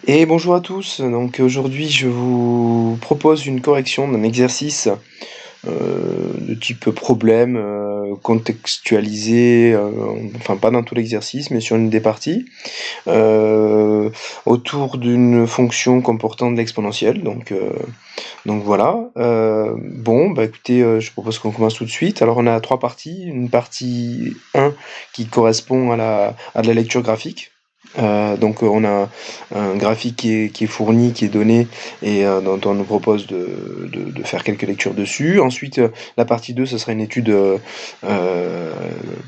Et bonjour à tous, donc aujourd'hui je vous propose une correction d'un exercice de type problème contextualisé, enfin pas dans tout l'exercice mais sur une des parties, euh, autour d'une fonction comportant de l'exponentielle. Donc voilà. Bon, bah écoutez, je propose qu'on commence tout de suite. Alors on a trois parties. Une partie 1 qui correspond à de la lecture graphique. Donc on a un graphique qui est fourni, qui est donné et dont on nous propose de faire quelques lectures dessus. Ensuite, la partie 2, ce sera une étude euh,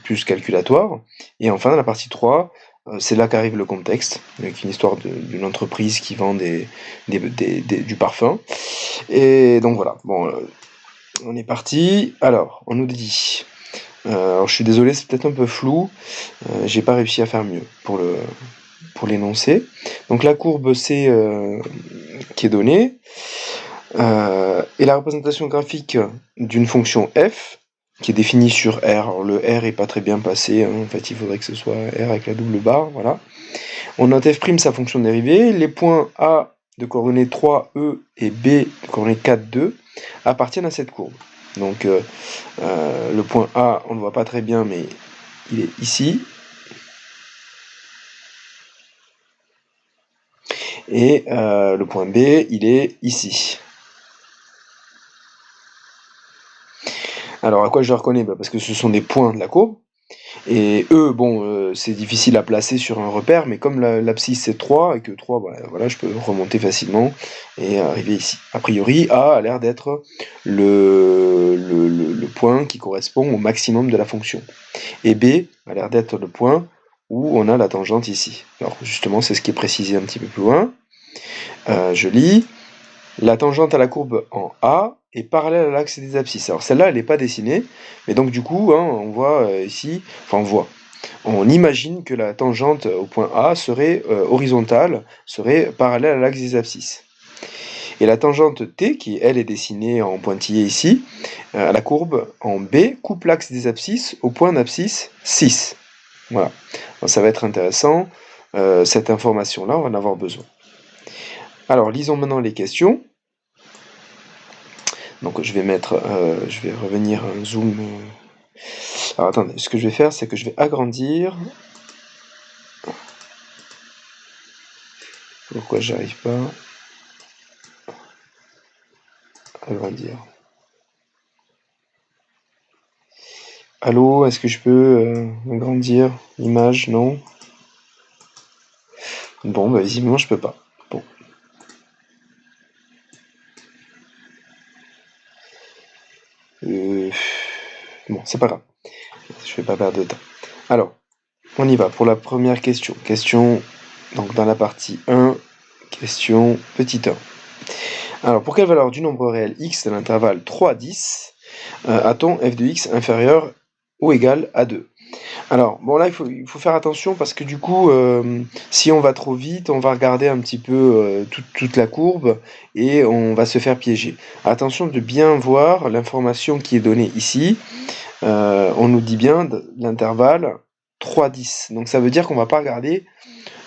plus calculatoire. Et enfin, la partie 3, c'est là qu'arrive le contexte, avec une histoire d'une entreprise qui vend du parfum. Et donc voilà, bon, on est parti. Alors, on nous dit... alors je suis désolé, c'est peut-être un peu flou, j'ai pas réussi à faire mieux pour l'énoncer. Donc la courbe C qui est donnée, et la représentation graphique d'une fonction f, qui est définie sur R. Alors le R est pas très bien passé, hein. En fait il faudrait que ce soit R avec la double barre, voilà. On note f' sa fonction dérivée, les points A de coordonnées 3, E et B de coordonnées 4, 2 appartiennent à cette courbe. Donc le point A, on ne le voit pas très bien, mais il est ici. Et le point B, il est ici. Alors à quoi je le reconnais? Parce que ce sont des points de la courbe. Et eux, bon, c'est difficile à placer sur un repère, mais comme l'abscisse c'est 3, et que 3, bah, voilà, je peux remonter facilement et arriver ici. A priori, A a l'air d'être le point qui correspond au maximum de la fonction. Et B a l'air d'être le point où on a la tangente ici. Alors justement, c'est ce qui est précisé un petit peu plus loin. Je lis. La tangente à la courbe en A est parallèle à l'axe des abscisses. Alors celle-là, elle n'est pas dessinée, mais donc du coup, hein, on voit ici, enfin on imagine que la tangente au point A serait horizontale, serait parallèle à l'axe des abscisses. Et la tangente T, qui elle est dessinée en pointillé ici, à la courbe en B, coupe l'axe des abscisses au point d'abscisse 6. Voilà. Donc, ça va être intéressant, cette information-là, on va en avoir besoin. Alors, lisons maintenant les questions. Donc je vais revenir à un zoom. Alors attendez, ce que je vais faire, c'est que je vais agrandir. Pourquoi j'arrive pas à agrandir? Allô, est-ce que je peux agrandir l'image? Non? Bon, bah visiblement je peux pas. Bon. Euh, Bon, c'est pas grave. Je vais pas perdre de temps. Alors, on y va pour la première question. Question, donc dans la partie 1, question petit 1. Alors, pour quelle valeur du nombre réel x de l'intervalle 3, 10 a-t-on f de x inférieur ou égal à 2? Alors, bon là, il faut faire attention parce que du coup, si on va trop vite, on va regarder un petit peu toute la courbe et on va se faire piéger. Attention de bien voir l'information qui est donnée ici. On nous dit bien l'intervalle 3-10. Donc ça veut dire qu'on va pas regarder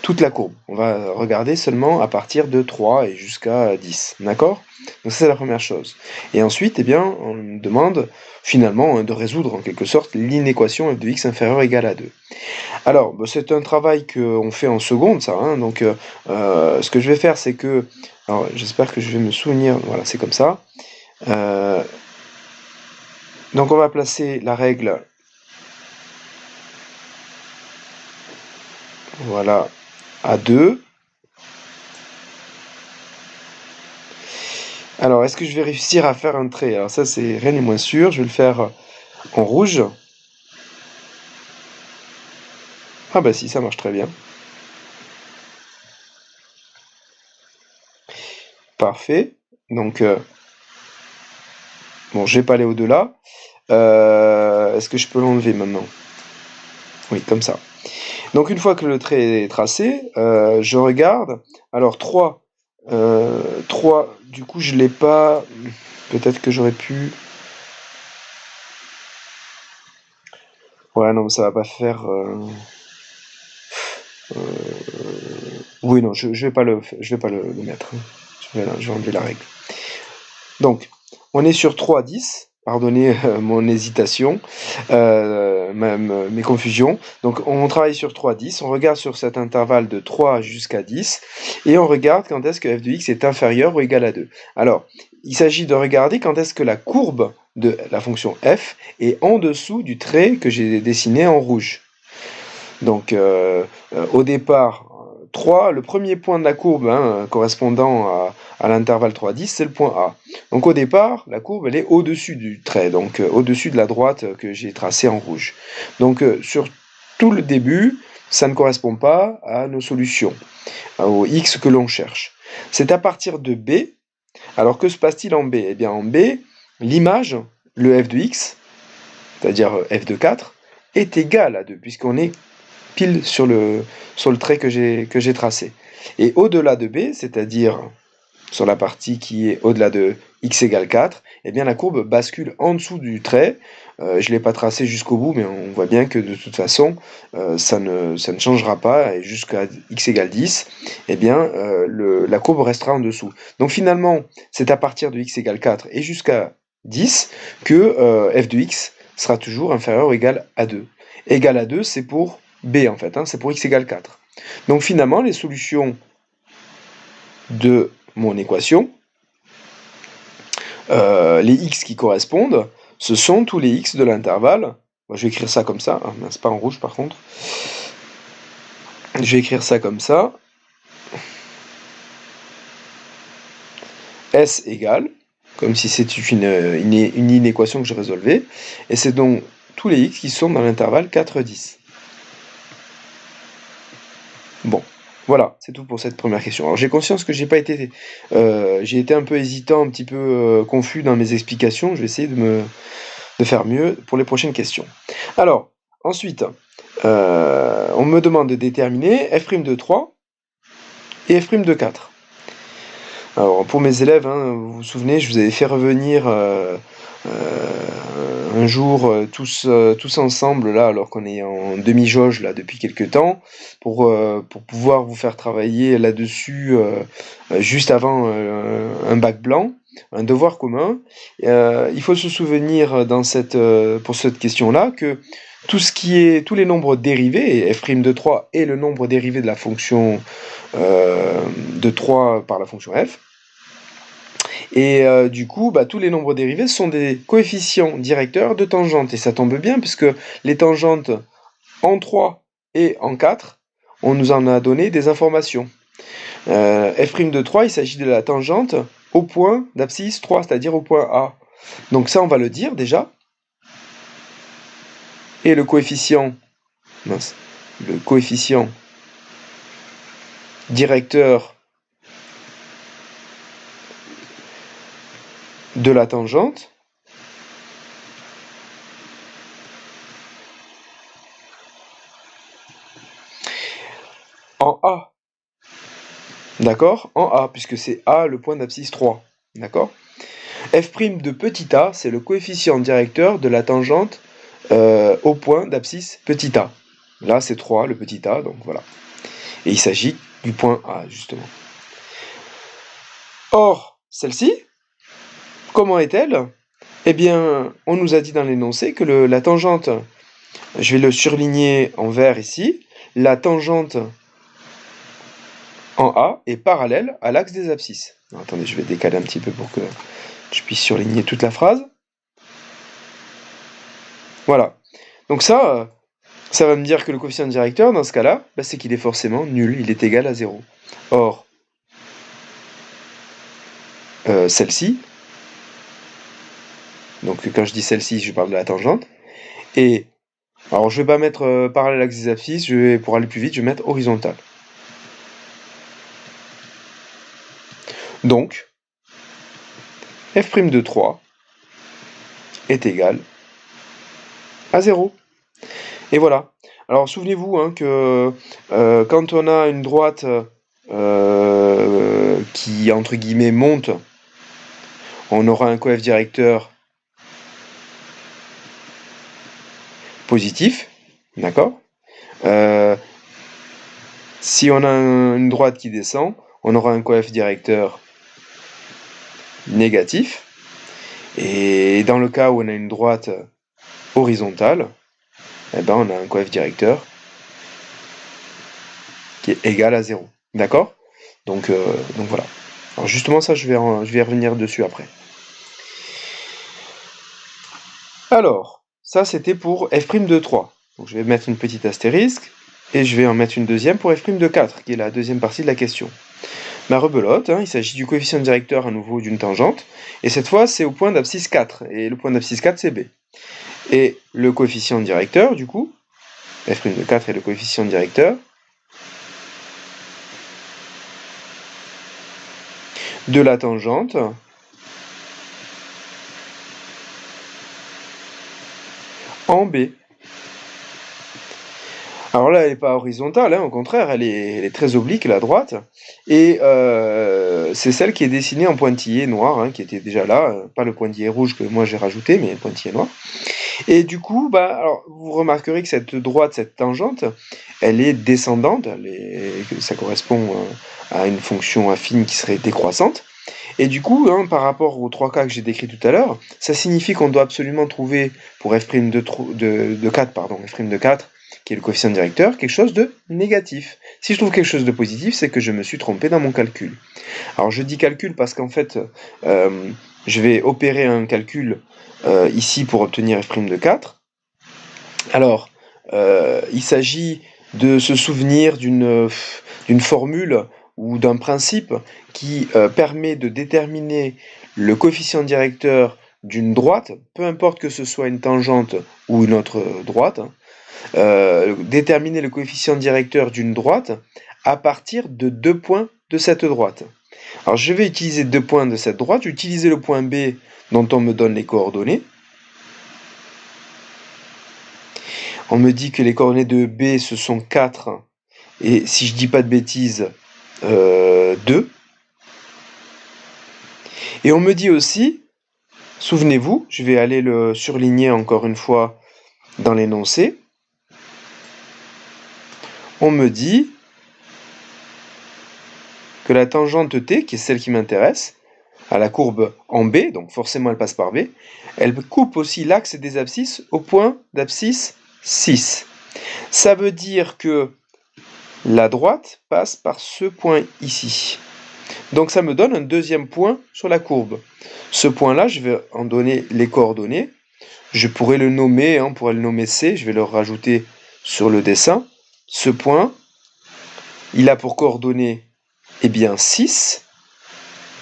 toute la courbe. On va regarder seulement à partir de 3 et jusqu'à 10. D'accord? Donc ça, c'est la première chose. Et ensuite, eh bien, on nous demande finalement de résoudre en quelque sorte l'inéquation f de x inférieur ou égal à 2. Alors, bah, c'est un travail qu'on fait en seconde, ça. Hein, donc, ce que je vais faire, c'est que... Alors, j'espère que je vais me souvenir. Voilà, c'est comme ça. Donc, on va placer la règle... Voilà, à 2. Alors, est-ce que je vais réussir à faire un trait? Alors ça, c'est rien n'est moins sûr. Je vais le faire en rouge. Ah bah si, ça marche très bien. Parfait. Donc, bon, je vais pas aller au-delà. Est-ce que je peux l'enlever maintenant? Oui, comme ça. Donc, une fois que le trait est tracé, je regarde. Alors, 3, 3, du coup, je l'ai pas... Peut-être que j'aurais pu... Ouais, non, ça va pas faire... Oui, non, je vais pas le mettre. Je vais enlever la règle. Donc, on est sur 3, 10. Pardonnez mon hésitation, mes confusions. Donc, on travaille sur 3, 10. On regarde sur cet intervalle de 3 jusqu'à 10. Et on regarde quand est-ce que f de x est inférieur ou égal à 2. Alors, il s'agit de regarder quand est-ce que la courbe de la fonction f est en dessous du trait que j'ai dessiné en rouge. Donc, au départ, 3, le premier point de la courbe correspondant à l'intervalle 3, 10, c'est le point A. Donc au départ, la courbe elle est au-dessus du trait, donc au-dessus de la droite que j'ai tracée en rouge. Donc sur tout le début, ça ne correspond pas à nos solutions, au x que l'on cherche. C'est à partir de B. Alors que se passe-t-il en B? Eh bien en B, l'image, le f de x, c'est-à-dire f de 4, est égal à 2, puisqu'on est pile sur le trait que j'ai tracé. Et au-delà de B, c'est-à-dire sur la partie qui est au-delà de x égale 4, eh bien la courbe bascule en dessous du trait. Je ne l'ai pas tracé jusqu'au bout, mais on voit bien que de toute façon, ça ne changera pas. Et jusqu'à x égale 10, eh bien, la courbe restera en dessous. Donc finalement, c'est à partir de x égale 4 et jusqu'à 10 que f de x sera toujours inférieur ou égal à 2. Égal à 2, c'est pour B en fait, c'est pour x égale 4. Donc finalement, les solutions de mon équation, les x qui correspondent, ce sont tous les x de l'intervalle. Je vais écrire ça comme ça, c'est pas en rouge par contre. Je vais écrire ça comme ça. S égale, comme si c'était une équation que je résolvais, et c'est donc tous les x qui sont dans l'intervalle 4, 10. Bon, voilà, c'est tout pour cette première question. Alors j'ai conscience que j'ai été un peu hésitant, un petit peu confus dans mes explications. Je vais essayer de faire mieux pour les prochaines questions. Alors, ensuite, on me demande de déterminer f' de 3 et f' de 4. Alors pour mes élèves, vous vous souvenez, je vous avais fait revenir un jour tous ensemble là, alors qu'on est en demi-jauge là depuis quelques temps, pour pouvoir vous faire travailler là-dessus juste avant un bac blanc, un devoir commun. Il faut se souvenir pour cette question-là que tous les nombres dérivés, f' de 3 et le nombre dérivé de la fonction de 3 par la fonction f. Et du coup, tous les nombres dérivés sont des coefficients directeurs de tangentes. Et ça tombe bien, puisque les tangentes en 3 et en 4, on nous en a donné des informations. f' de 3, il s'agit de la tangente au point d'abscisse 3, c'est-à-dire au point A. Donc ça, on va le dire déjà. Et le coefficient directeur de la tangente, en A. D'accord? En A, puisque c'est A le point d'abscisse 3. D'accord? f' de petit a, c'est le coefficient directeur de la tangente au point d'abscisse petit a. Là, c'est 3, le petit a, donc voilà. Et il s'agit du point A, justement. Or, celle-ci, comment est-elle? Eh bien, on nous a dit dans l'énoncé que la tangente, je vais le surligner en vert ici, la tangente en A est parallèle à l'axe des abscisses. Alors, attendez, je vais décaler un petit peu pour que je puisse surligner toute la phrase. Voilà. Donc ça va me dire que le coefficient directeur, dans ce cas-là, c'est qu'il est forcément nul, il est égal à 0. Or, celle-ci, donc quand je dis celle-ci, je parle de la tangente, et alors je vais pas mettre parallèle à l'axe des abscisses, pour aller plus vite, je vais mettre horizontale. Donc, f' de 3 est égal à 0. Et voilà. Alors souvenez-vous que quand on a une droite qui, entre guillemets, monte, on aura un coef directeur positif, d'accord si on a une droite qui descend, on aura un coef directeur négatif. Et dans le cas où on a une droite horizontale, eh ben on a un coef directeur qui est égal à 0. D'accord ? Donc voilà. Alors justement ça, je vais y revenir dessus après. Alors, ça c'était pour f' de 3. Donc je vais mettre une petite astérisque, et je vais en mettre une deuxième pour f' de 4, qui est la deuxième partie de la question. Ma rebelote, il s'agit du coefficient directeur à nouveau d'une tangente, et cette fois c'est au point d'abscisse 4, et le point d'abscisse 4 c'est B. Et le coefficient directeur, du coup, f' de 4 est le coefficient directeur de la tangente en B. Alors là, elle n'est pas horizontale, au contraire, elle est très oblique, la droite, et c'est celle qui est dessinée en pointillé noir, qui était déjà là, pas le pointillé rouge que moi j'ai rajouté, mais le pointillé noir. Et du coup, alors, vous remarquerez que cette droite, cette tangente, elle est descendante, ça correspond à une fonction affine qui serait décroissante. Et du coup, par rapport aux 3 cas que j'ai décrits tout à l'heure, ça signifie qu'on doit absolument trouver, pour f' de 4, f' de 4, qui est le coefficient directeur, quelque chose de négatif. Si je trouve quelque chose de positif, c'est que je me suis trompé dans mon calcul. Alors je dis calcul parce qu'en fait, je vais opérer un calcul ici pour obtenir f' de 4. Alors, il s'agit de se souvenir d'une formule ou d'un principe qui permet de déterminer le coefficient directeur d'une droite, peu importe que ce soit une tangente ou une autre droite, déterminer le coefficient directeur d'une droite à partir de 2 points de cette droite. Alors je vais utiliser 2 points de cette droite, utiliser le point B dont on me donne les coordonnées. On me dit que les coordonnées de B ce sont 4, et si je dis pas de bêtises, 2. Et on me dit aussi, souvenez-vous, je vais aller le surligner encore une fois dans l'énoncé, on me dit que la tangente T, qui est celle qui m'intéresse, à la courbe en B, donc forcément elle passe par B, elle coupe aussi l'axe des abscisses au point d'abscisse 6. Ça veut dire que la droite passe par ce point ici. Donc ça me donne un deuxième point sur la courbe. Ce point-là, je vais en donner les coordonnées. Je pourrais le nommer, on pourrait le nommer C, je vais le rajouter sur le dessin. Ce point, il a pour coordonnées 6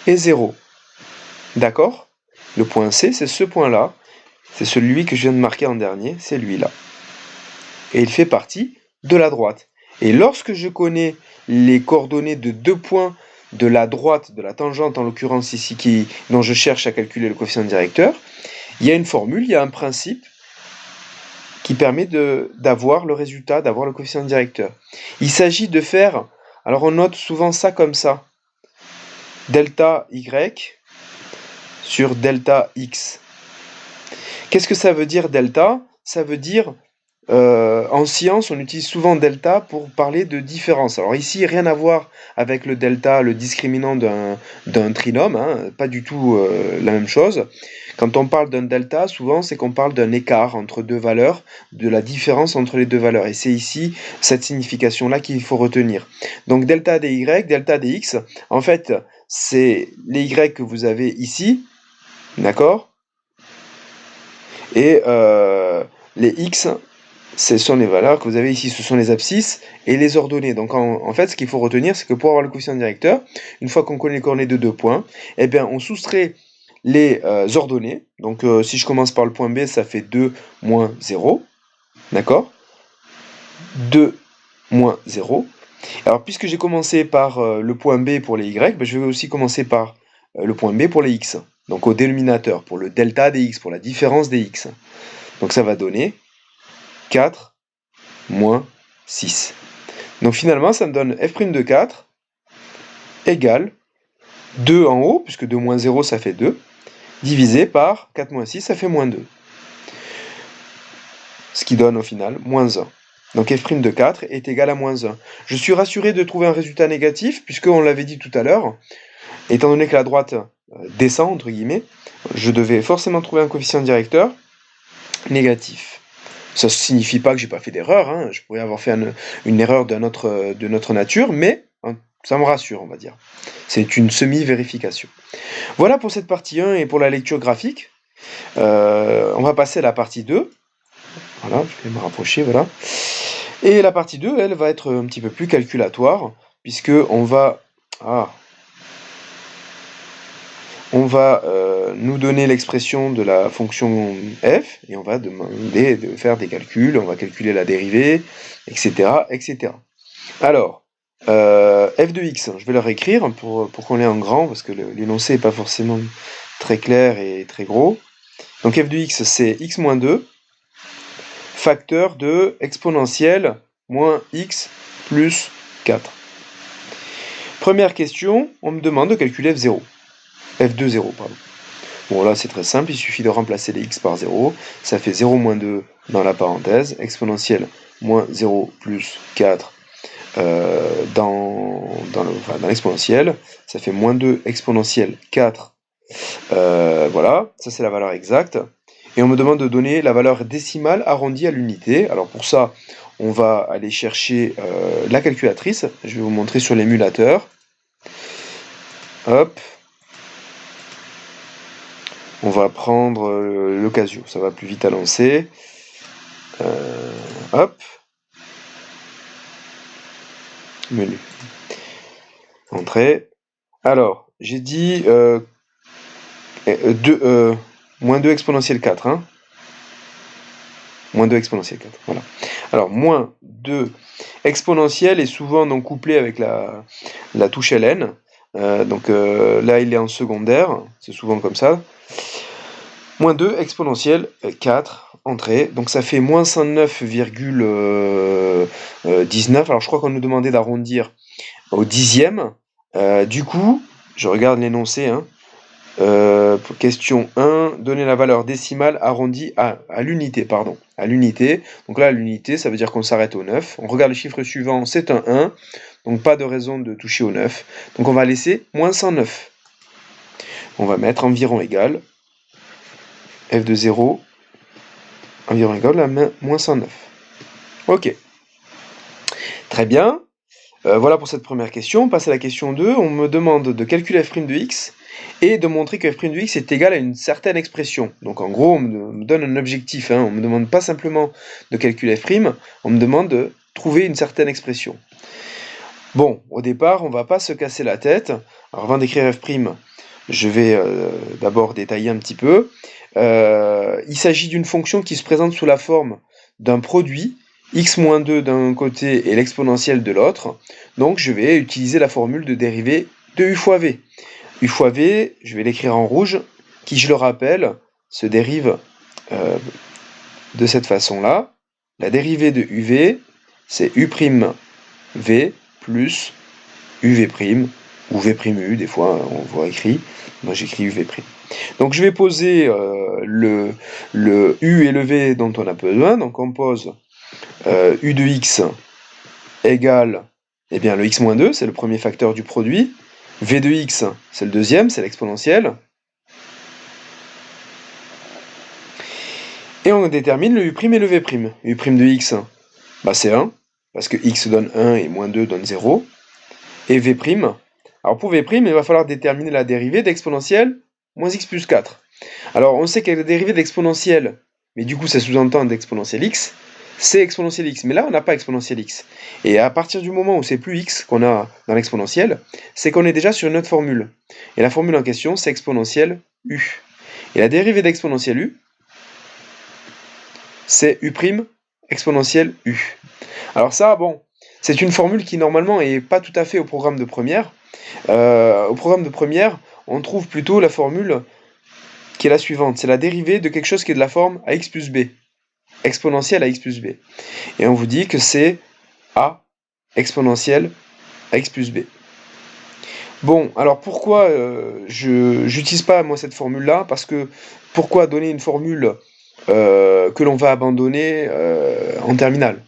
et 0. D'accord ? Le point C, c'est ce point-là. C'est celui que je viens de marquer en dernier, c'est lui-là. Et il fait partie de la droite. Et lorsque je connais les coordonnées de 2 points de la droite, de la tangente en l'occurrence ici, dont je cherche à calculer le coefficient directeur, il y a une formule, il y a un principe qui permet d'avoir le résultat, d'avoir le coefficient directeur. Il s'agit de faire, alors on note souvent ça comme ça, delta y sur delta x. Qu'est-ce que ça veut dire delta ? Ça veut dire, en science, on utilise souvent delta pour parler de différence. Alors ici, rien à voir avec le delta, le discriminant d'un trinôme, pas du tout la même chose. Quand on parle d'un delta, souvent, c'est qu'on parle d'un écart entre deux valeurs, de la différence entre les deux valeurs. Et c'est ici cette signification-là qu'il faut retenir. Donc delta dy, delta dx, en fait, c'est les y que vous avez ici, d'accord ? Et les x, ce sont les valeurs que vous avez ici, ce sont les abscisses et les ordonnées. Donc en fait, ce qu'il faut retenir, c'est que pour avoir le coefficient directeur, une fois qu'on connaît les coordonnées de 2 points, eh bien on soustrait les ordonnées. Donc si je commence par le point B, ça fait 2 moins 0. D'accord ? 2 moins 0. Alors puisque j'ai commencé par le point B pour les y, je vais aussi commencer par le point B pour les x. Donc au dénominateur, pour le delta des x, pour la différence des x. Donc ça va donner 4 moins 6. Donc finalement, ça me donne f' de 4 égale 2 en haut, puisque 2 moins 0, ça fait 2, divisé par 4 moins 6, ça fait moins 2. Ce qui donne au final moins 1. donc f' de 4 est égal à moins 1. Je suis rassuré de trouver un résultat négatif, puisqu'on l'avait dit tout à l'heure, étant donné que la droite descend, entre guillemets, je devais forcément trouver un coefficient directeur négatif. Ça ne signifie pas que j'ai pas fait d'erreur, hein. Je pourrais avoir fait une erreur de notre nature, mais hein, ça me rassure, on va dire. C'est une semi-vérification. Voilà pour cette partie 1 et pour la lecture graphique. On va passer à la partie 2. Voilà, je vais me rapprocher, voilà. Et la partie 2, elle va être un petit peu plus calculatoire, puisque on va nous donner l'expression de la fonction f, et on va demander de faire des calculs, on va calculer la dérivée, etc. etc. Alors, f de x, je vais le réécrire pour qu'on l'ait en grand, parce que l'énoncé n'est pas forcément très clair et très gros. Donc f de x, c'est x moins 2, facteur de exponentielle moins x plus 4. Première question, on me demande de calculer f0. f de 0, pardon. Bon, là, c'est très simple, il suffit de remplacer les x par 0. Ça fait 0 moins 2 dans la parenthèse, exponentielle moins 0 plus 4 dans l'exponentielle. Ça fait moins 2 exponentielle 4. Voilà, ça c'est la valeur exacte. Et on me demande de donner la valeur décimale arrondie à l'unité. Alors pour ça, on va aller chercher la calculatrice. Je vais vous montrer sur l'émulateur. Hop. On va prendre le Casio, ça va plus vite à lancer. Hop. Menu. Entrée. Alors, j'ai dit moins 2 exponentielle 4. Hein. Moins 2 exponentielle 4. Voilà. Alors, moins 2 exponentielle est souvent donc couplé avec la touche ln. Donc là, il est en secondaire. C'est souvent comme ça. Moins 2 exponentielle 4, entrée. Donc ça fait moins 109,19. Alors je crois qu'on nous demandait d'arrondir au dixième. Du coup, je regarde l'énoncé. Hein. Question 1, donner la valeur décimale arrondie à l'unité. Pardon, à l'unité. Donc là, l'unité, ça veut dire qu'on s'arrête au 9. On regarde le chiffre suivant, c'est un 1. Donc pas de raison de toucher au 9. Donc on va laisser moins 109. On va mettre environ égal. F de 0, environ égal à moins 109. Ok. Très bien. Voilà pour cette première question. On passe à la question 2. On me demande de calculer f' de x et de montrer que f' de x est égal à une certaine expression. Donc en gros, on me donne un objectif. Hein. On ne me demande pas simplement de calculer f', on me demande de trouver une certaine expression. Bon, au départ, on ne va pas se casser la tête. Alors avant d'écrire f', je vais d'abord détailler un petit peu. Il s'agit d'une fonction qui se présente sous la forme d'un produit, x-2 d'un côté et l'exponentielle de l'autre. Donc je vais utiliser la formule de dérivée de u fois v. U fois v, je vais l'écrire en rouge, qui, je le rappelle, se dérive de cette façon-là. La dérivée de uv, c'est u'v plus uv', ou v'u, des fois on voit écrit. Moi j'écris uv'. Donc je vais poser le u et le v dont on a besoin. Donc on pose u de x égale le x-2, c'est le premier facteur du produit. V de x, c'est le deuxième, c'est l'exponentielle. Et on détermine le u' et le v'. U' de x, c'est 1, parce que x donne 1 et moins 2 donne 0. Et v', alors pour v', il va falloir déterminer la dérivée d'exponentielle moins x plus 4. Alors on sait que la dérivée d'exponentielle, mais du coup ça sous-entend d'exponentielle x, c'est exponentielle x. Mais là on n'a pas exponentielle x. Et à partir du moment où c'est plus x qu'on a dans l'exponentielle, c'est qu'on est déjà sur une autre formule. Et la formule en question, c'est exponentielle u. Et la dérivée d'exponentielle u, c'est u' exponentielle u. Alors ça, bon, c'est une formule qui normalement est pas tout à fait au programme de première. Au programme de première, on trouve plutôt la formule qui est la suivante. C'est la dérivée de quelque chose qui est de la forme ax plus b. Exponentielle à x plus b. Et on vous dit que c'est a exponentielle à x plus b. Bon, alors pourquoi je n'utilise pas moi cette formule-là? Parce que pourquoi donner une formule que l'on va abandonner en terminale?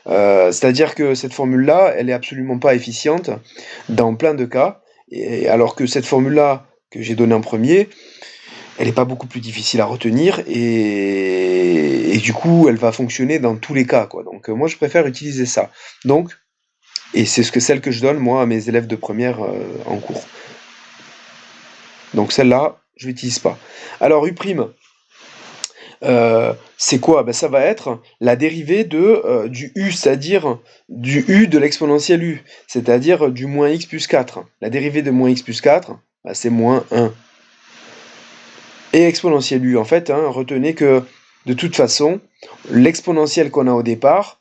C'est-à-dire que cette formule-là, elle est absolument pas efficiente dans plein de cas, et alors que cette formule-là que j'ai donnée en premier, elle n'est pas beaucoup plus difficile à retenir, et du coup, elle va fonctionner dans tous les cas, quoi. Donc moi, je préfère utiliser ça. Donc, et c'est celle que je donne, moi, à mes élèves de première en cours. Donc celle-là, je l'utilise pas. Alors, U', c'est quoi? Ben, ça va être la dérivée du u, c'est-à-dire du u de l'exponentielle u, c'est-à-dire du moins x plus 4. La dérivée de moins x plus 4, ben, c'est moins 1. Et exponentielle u, en fait, hein, retenez que de toute façon, l'exponentiel qu'on a au départ,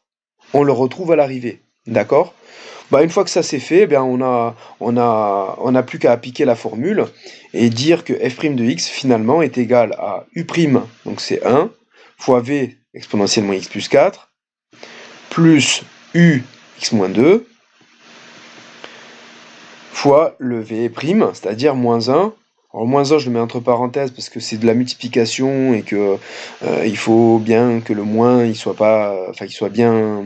on le retrouve à l'arrivée. D'accord? Bah, une fois que ça c'est fait, eh bien, on a plus qu'à appliquer la formule et dire que f' de x finalement est égal à u', donc c'est 1, fois v exponentielle moins x plus 4, plus u x moins 2, fois le v', c'est-à-dire moins 1. Alors moins 1, je le mets entre parenthèses parce que c'est de la multiplication et que il faut bien que le moins il soit pas, enfin qu'il soit bien,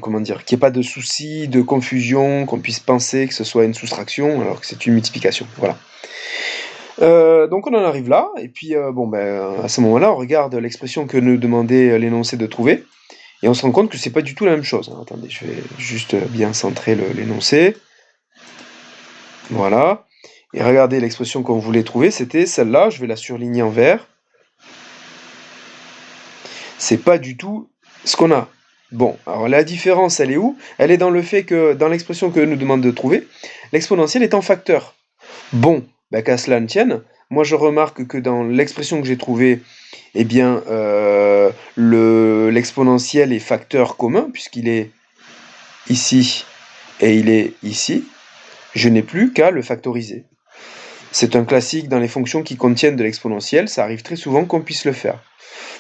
comment dire, qu'il n'y ait pas de soucis, de confusion, qu'on puisse penser que ce soit une soustraction alors que c'est une multiplication. Voilà. Donc on en arrive là, et puis bon ben à ce moment-là, on regarde l'expression que nous demandait l'énoncé de trouver, et on se rend compte que c'est pas du tout la même chose. Hein. Attendez, je vais juste bien centrer l'énoncé. Voilà. Et regardez l'expression qu'on voulait trouver, c'était celle-là, je vais la surligner en vert. C'est pas du tout ce qu'on a. Bon, alors la différence, elle est où? Elle est dans le fait que, dans l'expression que nous demande de trouver, l'exponentielle est en facteur. Bon, bah, qu'à cela ne tienne, moi je remarque que dans l'expression que j'ai trouvée, eh bien, l'exponentiel est facteur commun, puisqu'il est ici et il est ici. Je n'ai plus qu'à le factoriser. C'est un classique dans les fonctions qui contiennent de l'exponentiel, ça arrive très souvent qu'on puisse le faire.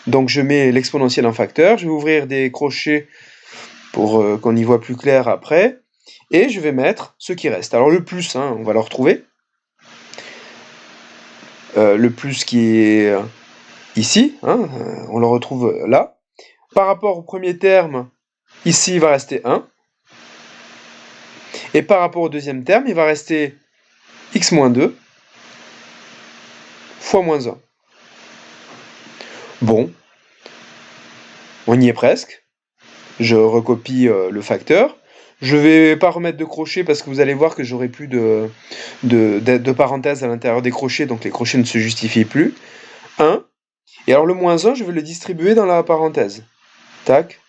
Donc je mets l'exponentiel en facteur, je vais ouvrir des crochets pour qu'on y voit plus clair après, et je vais mettre ce qui reste. Alors le plus, hein, on va le retrouver. Le plus qui est ici, hein, on le retrouve là. Par rapport au premier terme, ici il va rester 1. Et par rapport au deuxième terme, il va rester x moins 2 fois moins 1. Bon, on y est presque. Je recopie le facteur. Je ne vais pas remettre de crochet parce que vous allez voir que j'aurai plus de parenthèses à l'intérieur des crochets, donc les crochets ne se justifient plus. 1. Et alors le moins 1, je vais le distribuer dans la parenthèse. Tac,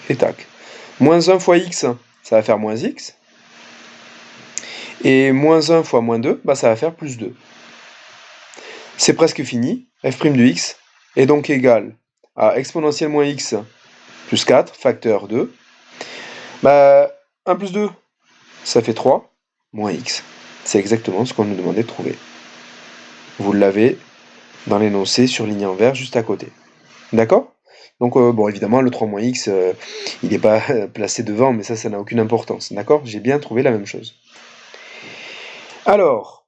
et tac. Moins 1 fois x, ça va faire moins x. Et moins 1 fois moins 2, bah, ça va faire plus 2. C'est presque fini. F' de x est donc égal à exponentielle moins x plus 4, facteur 2. Bah, 1 plus 2, ça fait 3, moins x. C'est exactement ce qu'on nous demandait de trouver. Vous l'avez dans l'énoncé surligné en vert juste à côté. D'accord? Donc, bon, évidemment, le 3 moins x, il n'est pas placé devant, mais ça n'a aucune importance. D'accord? J'ai bien trouvé la même chose. Alors,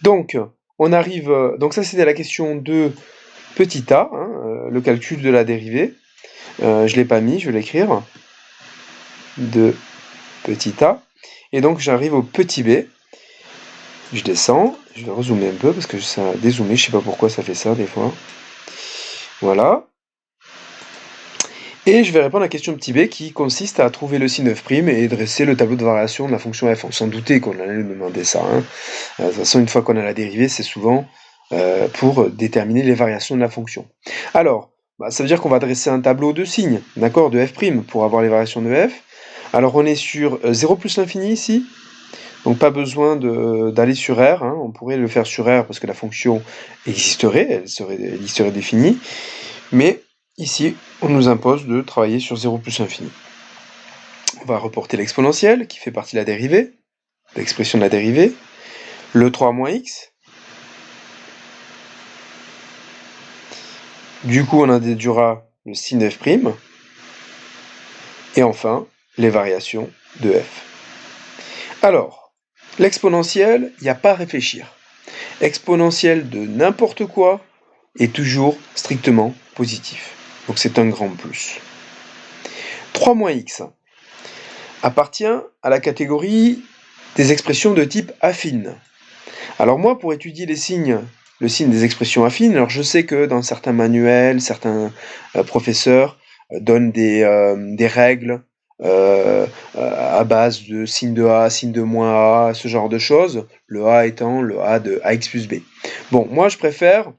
donc, on arrive... donc ça, c'était la question de petit a, hein, le calcul de la dérivée. Je ne l'ai pas mis, je vais l'écrire. De petit a. Et donc, j'arrive au petit b. Je descends. Je vais rezoomer un peu parce que ça a dézoomé. Je ne sais pas pourquoi ça fait ça des fois. Voilà. Et je vais répondre à la question petit b qui consiste à trouver le sin f' et dresser le tableau de variation de la fonction f. On s'en doutait qu'on allait nous demander ça. Hein. De toute façon, une fois qu'on a la dérivée, c'est souvent pour déterminer les variations de la fonction. Alors, bah, ça veut dire qu'on va dresser un tableau de signes, d'accord, de f' pour avoir les variations de f. Alors on est sur 0 plus l'infini ici, donc pas besoin d'aller sur R, hein. On pourrait le faire sur R parce que la fonction existerait, elle y serait définie, mais ici on nous impose de travailler sur 0 plus infini. On va reporter l'exponentielle qui fait partie de la dérivée, l'expression de la dérivée, le 3 moins x. Du coup, on en déduira le sin f', et enfin, les variations de f. Alors, l'exponentielle, il n'y a pas à réfléchir. Exponentielle de n'importe quoi, est toujours strictement positif. Donc c'est un grand plus. 3 moins x appartient à la catégorie des expressions de type affine. Alors moi, pour étudier le signe des expressions affines, alors je sais que dans certains manuels, certains professeurs donnent des règles à base de signe de A, signe de moins A, ce genre de choses, le A étant le A de AX plus B. Bon, moi je préfère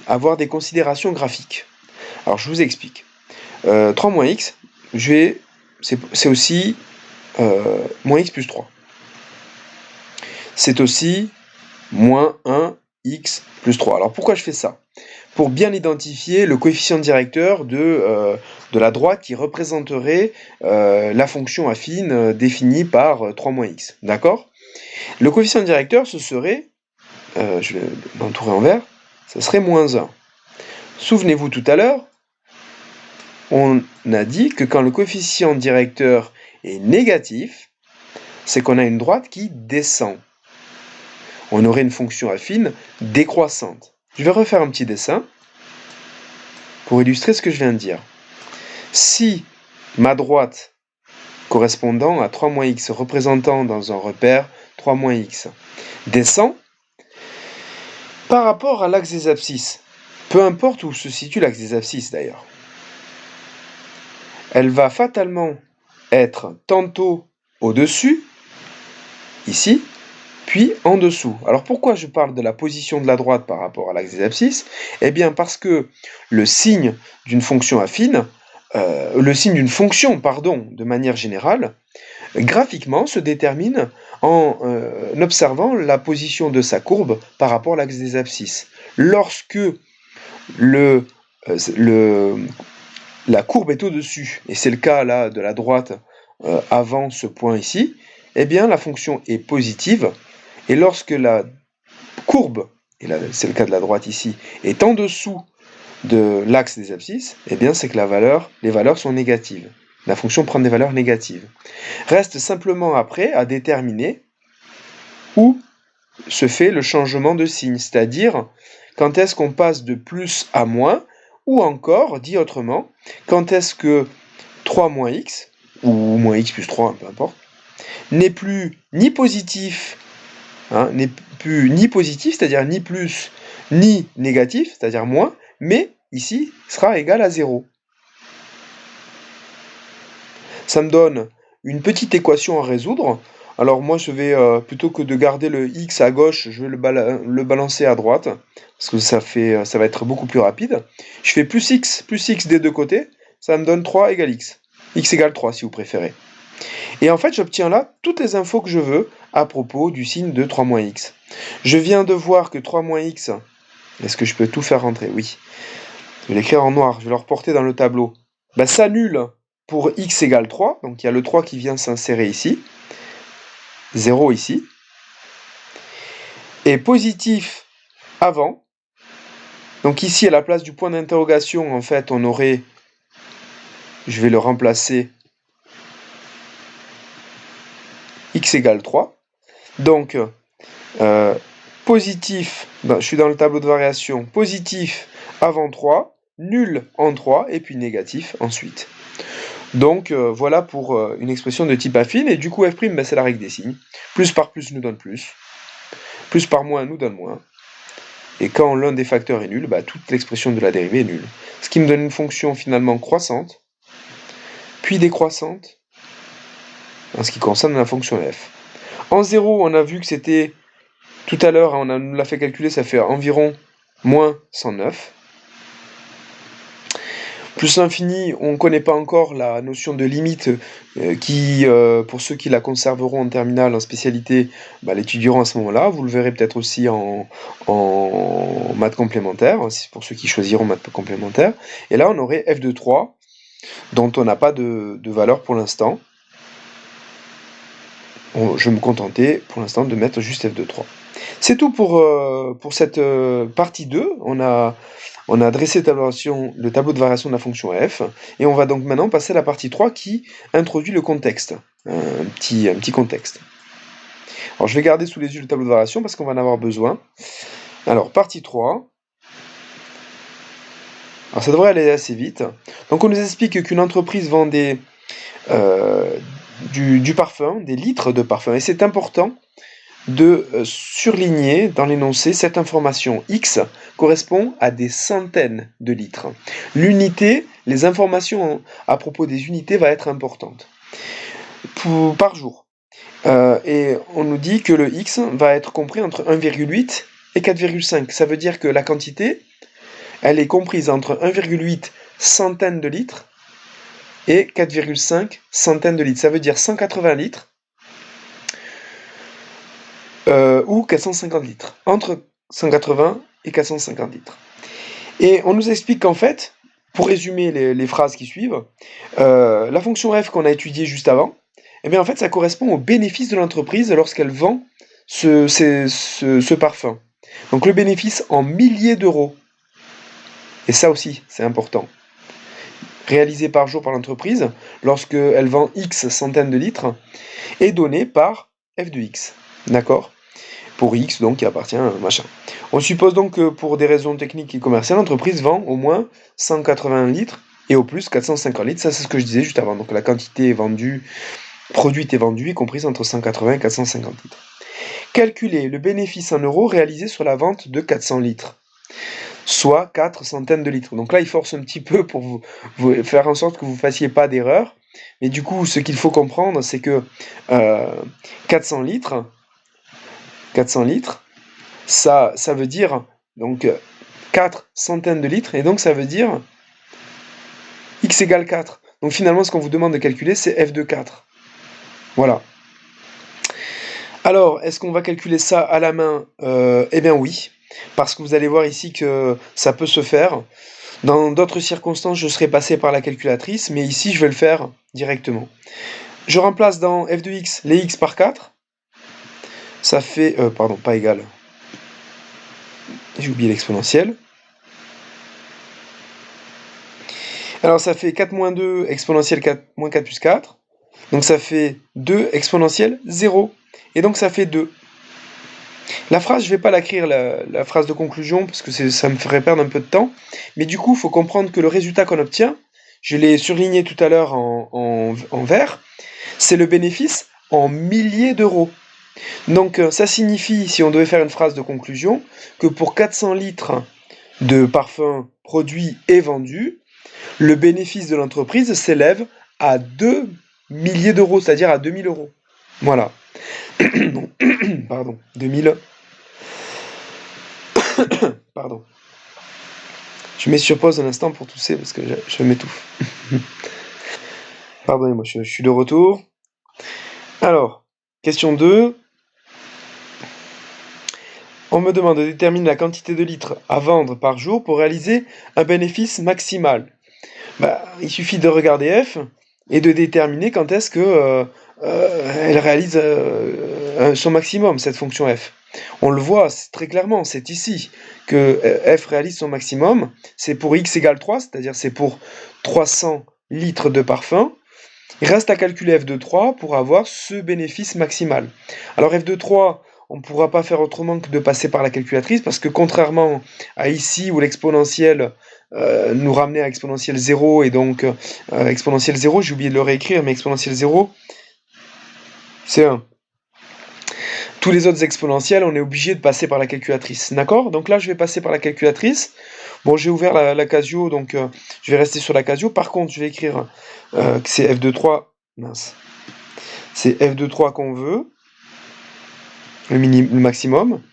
avoir des considérations graphiques. Alors je vous explique. 3 moins x, c'est aussi moins x plus 3. C'est aussi moins 1x plus 3. Alors pourquoi je fais ça? Pour bien identifier le coefficient directeur de la droite qui représenterait la fonction affine définie par 3 moins x. D'accord? Le coefficient directeur, ce serait, je vais l'entourer en vert, ce serait moins 1. Souvenez-vous tout à l'heure, on a dit que quand le coefficient directeur est négatif, c'est qu'on a une droite qui descend. On aurait une fonction affine décroissante. Je vais refaire un petit dessin pour illustrer ce que je viens de dire. Si ma droite correspondant à 3 moins x représentant dans un repère 3 moins x descend par rapport à l'axe des abscisses, peu importe où se situe l'axe des abscisses d'ailleurs, elle va fatalement être tantôt au-dessus, ici, puis en dessous. Alors pourquoi je parle de la position de la droite par rapport à l'axe des abscisses? Eh bien parce que le signe d'une fonction affine, de manière générale, graphiquement se détermine en observant la position de sa courbe par rapport à l'axe des abscisses. Lorsque la courbe est au-dessus, et c'est le cas là de la droite avant ce point ici, eh bien la fonction est positive, et lorsque la courbe, et là c'est le cas de la droite ici, est en dessous de l'axe des abscisses, eh bien c'est que les valeurs sont négatives. La fonction prend des valeurs négatives. Reste simplement après à déterminer où se fait le changement de signe, c'est-à-dire quand est-ce qu'on passe de plus à moins, ou encore, dit autrement, quand est-ce que 3 moins x, ou moins x plus 3, peu importe, n'est plus ni positif, c'est-à-dire ni plus, ni négatif, c'est-à-dire moins, mais ici sera égal à 0. Ça me donne une petite équation à résoudre. Alors moi je vais, plutôt que de garder le x à gauche, je vais le balancer à droite, parce que ça va être beaucoup plus rapide. Je fais plus x des deux côtés, ça me donne 3 égale x. X égale 3 si vous préférez. Et en fait j'obtiens là toutes les infos que je veux à propos du signe de 3 moins x. Je viens de voir que 3 moins x, est-ce que je peux tout faire rentrer? Oui. Je vais l'écrire en noir, je vais le reporter dans le tableau. S'annule pour x égale 3, donc il y a le 3 qui vient s'insérer ici, 0 ici, et positif avant, donc ici à la place du point d'interrogation, en fait on aurait, je vais le remplacer, x égale 3, donc positif, je suis dans le tableau de variation, positif avant 3, nul en 3, et puis négatif ensuite. Donc voilà pour une expression de type affine, et du coup f', c'est la règle des signes. Plus par plus nous donne plus par moins nous donne moins. Et quand l'un des facteurs est nul, toute l'expression de la dérivée est nulle. Ce qui me donne une fonction finalement croissante, puis décroissante, en ce qui concerne la fonction f. En 0, on a vu que c'était, tout à l'heure, on nous l'a fait calculer, ça fait environ moins 109. Plus l'infini, on ne connaît pas encore la notion de limite qui, pour ceux qui la conserveront en terminale, en spécialité, l'étudieront à ce moment-là. Vous le verrez peut-être aussi en maths complémentaire, pour ceux qui choisiront maths complémentaire. Et là, on aurait f de 3, dont on n'a pas de valeur pour l'instant. Je vais me contenter pour l'instant de mettre juste f de 3. C'est tout pour cette partie 2. On a dressé le tableau de variation de la fonction f, et on va donc maintenant passer à la partie 3 qui introduit le contexte, un petit contexte. Alors je vais garder sous les yeux le tableau de variation parce qu'on va en avoir besoin. Alors partie 3, Alors ça devrait aller assez vite. Donc on nous explique qu'une entreprise vend du parfum, des litres de parfum. Et c'est important de surligner dans l'énoncé cette information. X correspond à des centaines de litres. L'unité, les informations à propos des unités va être importante par jour. Et on nous dit que le X va être compris entre 1,8 et 4,5. Ça veut dire que la quantité, elle est comprise entre 1,8 centaines de litres et 4,5 centaines de litres. Ça veut dire 180 litres ou 450 litres. Entre 180 et 450 litres. Et on nous explique qu'en fait, pour résumer les phrases qui suivent, la fonction f qu'on a étudiée juste avant, eh bien en fait ça correspond au bénéfice de l'entreprise lorsqu'elle vend ce parfum. Donc le bénéfice en milliers d'euros. Et ça aussi, c'est important. Réalisé par jour par l'entreprise, lorsqu'elle vend X centaines de litres, est donné par f de X. D'accord ? Pour X, donc, qui appartient à machin. On suppose donc que pour des raisons techniques et commerciales, l'entreprise vend au moins 180 litres et au plus 450 litres. Ça, c'est ce que je disais juste avant. Donc la quantité vendue, produite et vendue est comprise entre 180 et 450 litres. Calculez le bénéfice en euros réalisé sur la vente de 400 litres, soit 4 centaines de litres. Donc là, il force un petit peu pour vous faire en sorte que vous ne fassiez pas d'erreur. Mais du coup, ce qu'il faut comprendre, c'est que 400 litres, ça veut dire donc 4 centaines de litres, et donc ça veut dire x égale 4. Donc finalement, ce qu'on vous demande de calculer, c'est f de 4. Voilà. Alors, est-ce qu'on va calculer ça à la main? Eh bien oui, parce que vous allez voir ici que ça peut se faire. Dans d'autres circonstances, je serais passé par la calculatrice, mais ici, je vais le faire directement. Je remplace dans f de x les x par 4. Ça fait... pardon, pas égal. J'ai oublié l'exponentielle. Alors ça fait 4 moins 2 exponentielle 4 moins 4 plus 4. Donc ça fait 2 exponentielle 0. Et donc ça fait 2. La phrase, je ne vais pas l'écrire, la phrase de conclusion, parce que ça me ferait perdre un peu de temps. Mais du coup, il faut comprendre que le résultat qu'on obtient, je l'ai surligné tout à l'heure en vert, c'est le bénéfice en milliers d'euros. Donc ça signifie, si on devait faire une phrase de conclusion, que pour 400 litres de parfum produit et vendu, le bénéfice de l'entreprise s'élève à 2 milliers d'euros, c'est-à-dire à 2000 euros. Voilà. Pardon. 2000. Pardon. Je mets sur pause un instant pour tousser parce que je m'étouffe. Pardonnez-moi, je suis de retour. Alors, question 2. On me demande de déterminer la quantité de litres à vendre par jour pour réaliser un bénéfice maximal. Il suffit de regarder F et de déterminer quand est-ce que elle réalise son maximum, cette fonction F. On le voit très clairement, c'est ici que F réalise son maximum. C'est pour x égale 3, c'est-à-dire c'est pour 300 litres de parfum. Il reste à calculer f de 3 pour avoir ce bénéfice maximal. Alors f de 3, on ne pourra pas faire autrement que de passer par la calculatrice, parce que contrairement à ici où l'exponentielle nous ramenait à exponentielle 0, et donc exponentielle 0, j'ai oublié de le réécrire, mais exponentielle 0, c'est 1. Tous les autres exponentiels, on est obligé de passer par la calculatrice. D'accord? Donc là, je vais passer par la calculatrice. Bon, j'ai ouvert la Casio, donc je vais rester sur la Casio. Par contre, je vais écrire que c'est f de 3. Mince. C'est f de 3 qu'on veut. Le maximum.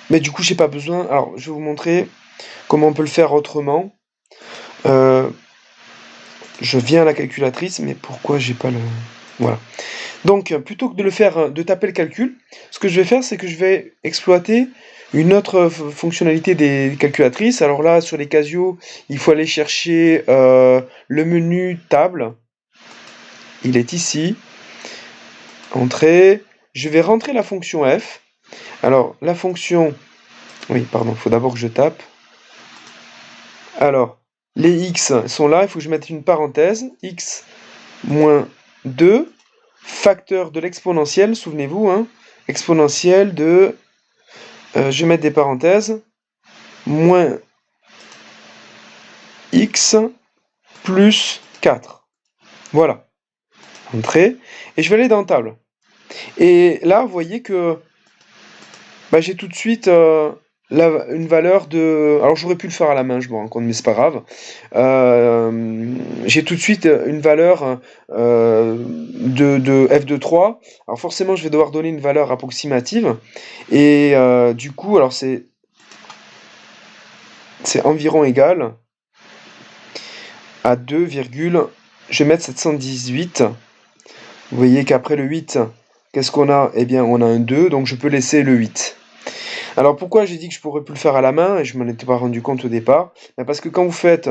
Mais du coup, j'ai pas besoin. Alors, je vais vous montrer comment on peut le faire autrement. Je viens à la calculatrice, mais pourquoi j'ai pas le... Voilà. Donc, plutôt que de le faire, de taper le calcul, ce que je vais faire, c'est que je vais exploiter une autre fonctionnalité des calculatrices. Alors là, sur les Casio, il faut aller chercher le menu table. Il est ici. Entrée. Je vais rentrer la fonction f. Alors, la fonction... Oui, pardon, il faut d'abord que je tape. Alors, les x sont là, il faut que je mette une parenthèse. X moins 2, facteur de l'exponentielle, souvenez-vous, hein, exponentielle de... je vais mettre des parenthèses. moins x plus 4. Voilà. Entrée. Et je vais aller dans table. Et là, vous voyez que j'ai tout de suite une valeur de... Alors j'aurais pu le faire à la main, je me rends compte, mais c'est pas grave. J'ai tout de suite une valeur de f de 3. Alors forcément, je vais devoir donner une valeur approximative. Et du coup, alors c'est environ égal à 2, je vais mettre 718. Vous voyez qu'après le 8, qu'est-ce qu'on a? Eh bien, on a un 2, donc je peux laisser le 8. Alors pourquoi j'ai dit que je pourrais plus le faire à la main, et je m'en étais pas rendu compte au départ? Parce que quand vous faites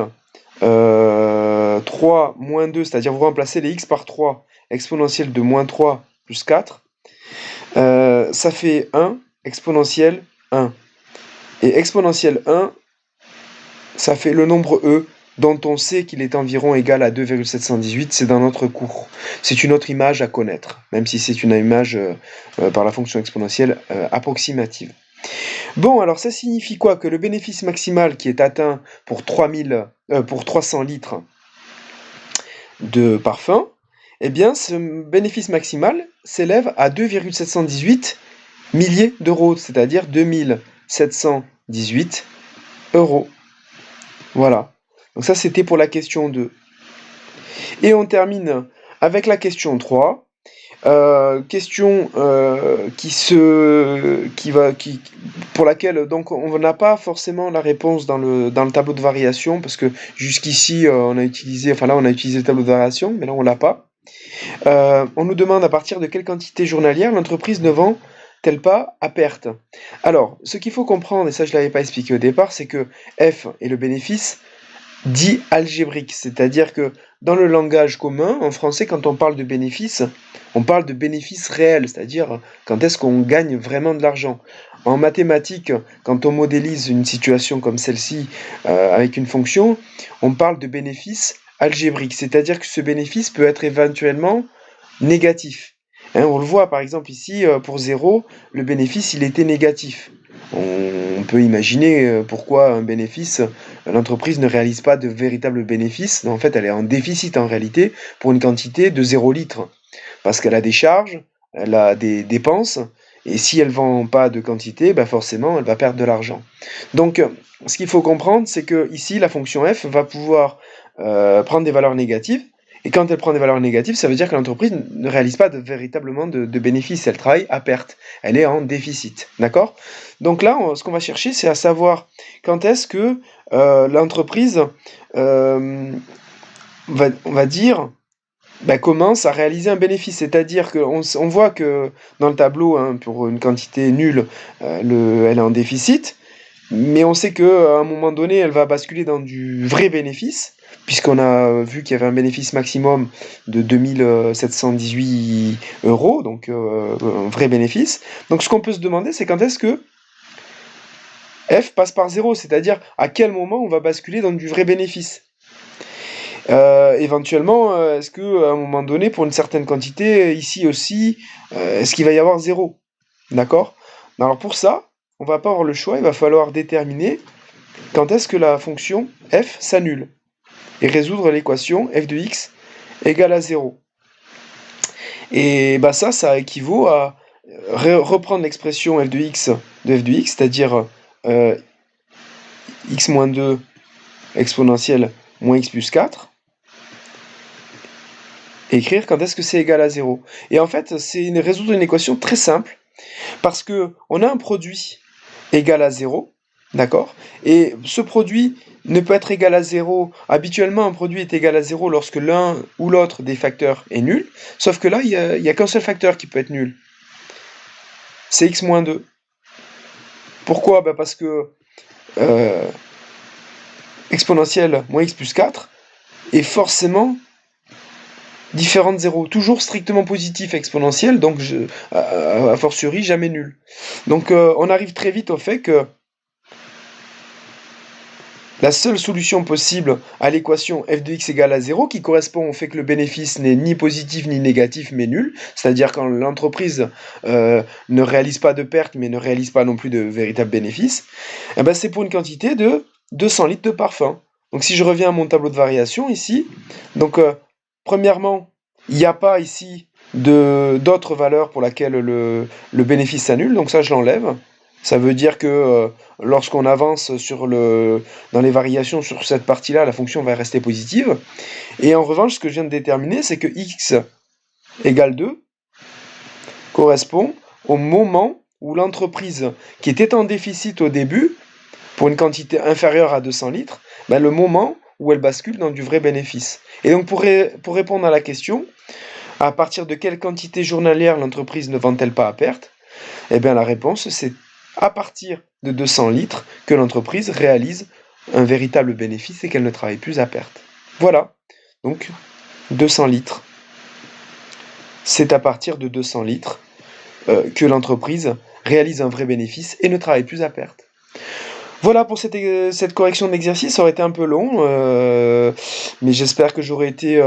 3 moins 2, c'est-à-dire vous remplacez les x par 3, exponentielle de moins 3 plus 4, ça fait 1, exponentielle 1. Et exponentielle 1, ça fait le nombre e, dont on sait qu'il est environ égal à 2,718, c'est dans notre cours. C'est une autre image à connaître, même si c'est une image par la fonction exponentielle approximative. Bon, alors ça signifie quoi? Que le bénéfice maximal qui est atteint pour 300 litres de parfum, eh bien ce bénéfice maximal s'élève à 2,718 milliers d'euros, c'est-à-dire 2718 euros. Voilà. Donc ça, c'était pour la question 2. Et on termine avec la question 3. Question pour laquelle donc on n'a pas forcément la réponse dans le tableau de variation, parce que jusqu'ici on a utilisé le tableau de variation, mais là on l'a pas. On nous demande à partir de quelle quantité journalière l'entreprise ne vend-elle pas à perte. Alors, ce qu'il faut comprendre, et ça je l'avais pas expliqué au départ, c'est que F est le bénéfice dit algébrique, c'est-à-dire que dans le langage commun, en français, quand on parle de bénéfice, on parle de bénéfice réel, c'est-à-dire quand est-ce qu'on gagne vraiment de l'argent. En mathématiques, quand on modélise une situation comme celle-ci avec une fonction, on parle de bénéfice algébrique, c'est-à-dire que ce bénéfice peut être éventuellement négatif. On le voit par exemple ici, pour 0, le bénéfice il était négatif. On peut imaginer pourquoi un bénéfice, l'entreprise ne réalise pas de véritable bénéfice. En fait, elle est en déficit en réalité pour une quantité de 0 litre. Parce qu'elle a des charges, elle a des dépenses, et si elle ne vend pas de quantité, forcément, elle va perdre de l'argent. Donc, ce qu'il faut comprendre, c'est que ici, la fonction f va pouvoir prendre des valeurs négatives, et quand elle prend des valeurs négatives, ça veut dire que l'entreprise ne réalise pas véritablement de bénéfices, elle travaille à perte, elle est en déficit, d'accord? Donc là, ce qu'on va chercher, c'est à savoir quand est-ce que l'entreprise, on va dire, commence à réaliser un bénéfice. C'est-à-dire qu'on voit que dans le tableau, pour une quantité nulle, elle est en déficit, mais on sait qu'à un moment donné, elle va basculer dans du vrai bénéfice, puisqu'on a vu qu'il y avait un bénéfice maximum de 2718 euros, donc un vrai bénéfice. Donc ce qu'on peut se demander, c'est quand est-ce que f passe par 0, c'est-à-dire à quel moment on va basculer dans du vrai bénéfice. Éventuellement, est-ce qu'à un moment donné, pour une certaine quantité, ici aussi, est-ce qu'il va y avoir 0? D'accord? Alors pour ça, on va pas avoir le choix, il va falloir déterminer quand est-ce que la fonction f s'annule et résoudre l'équation f de x égale à 0. Et ça équivaut à reprendre l'expression f de x, c'est-à-dire x moins 2 exponentielle moins x plus 4, et écrire quand est-ce que c'est égal à 0. Et en fait, c'est résoudre une équation très simple, parce que on a un produit égal à 0, d'accord? Et ce produit ne peut être égal à 0. Habituellement, un produit est égal à 0 lorsque l'un ou l'autre des facteurs est nul, sauf que là, il n'y a qu'un seul facteur qui peut être nul. C'est x moins 2. Pourquoi? Parce que exponentielle moins x plus 4 est forcément différent de 0, toujours strictement positif exponentiel, donc a fortiori jamais nul. Donc on arrive très vite au fait que la seule solution possible à l'équation f de x égale à 0, qui correspond au fait que le bénéfice n'est ni positif ni négatif, mais nul, c'est-à-dire quand l'entreprise ne réalise pas de perte, mais ne réalise pas non plus de véritable bénéfice, eh ben c'est pour une quantité de 200 litres de parfum. Donc si je reviens à mon tableau de variation ici, donc premièrement, il n'y a pas ici d'autres valeurs pour laquelle le bénéfice s'annule, donc ça je l'enlève. Ça veut dire que lorsqu'on avance dans les variations sur cette partie-là, la fonction va rester positive. Et en revanche, ce que je viens de déterminer, c'est que x égale 2 correspond au moment où l'entreprise qui était en déficit au début, pour une quantité inférieure à 200 litres, ben le moment où elle bascule dans du vrai bénéfice. Et donc pour répondre à la question, à partir de quelle quantité journalière l'entreprise ne vend-elle pas à perte? Eh bien la réponse, c'est à partir de 200 litres que l'entreprise réalise un véritable bénéfice et qu'elle ne travaille plus à perte. Voilà, donc 200 litres. C'est à partir de 200 litres que l'entreprise réalise un vrai bénéfice et ne travaille plus à perte. Voilà pour cette correction d'exercice, ça aurait été un peu long, mais j'espère que j'aurai été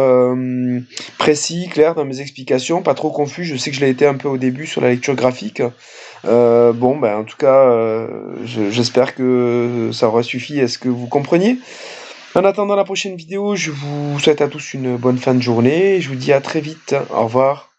précis, clair dans mes explications, pas trop confus. Je sais que je l'ai été un peu au début sur la lecture graphique. Bon, ben, en tout cas, j'espère que ça aura suffi à ce que vous compreniez. En attendant la prochaine vidéo, je vous souhaite à tous une bonne fin de journée. Je vous dis à très vite. Au revoir.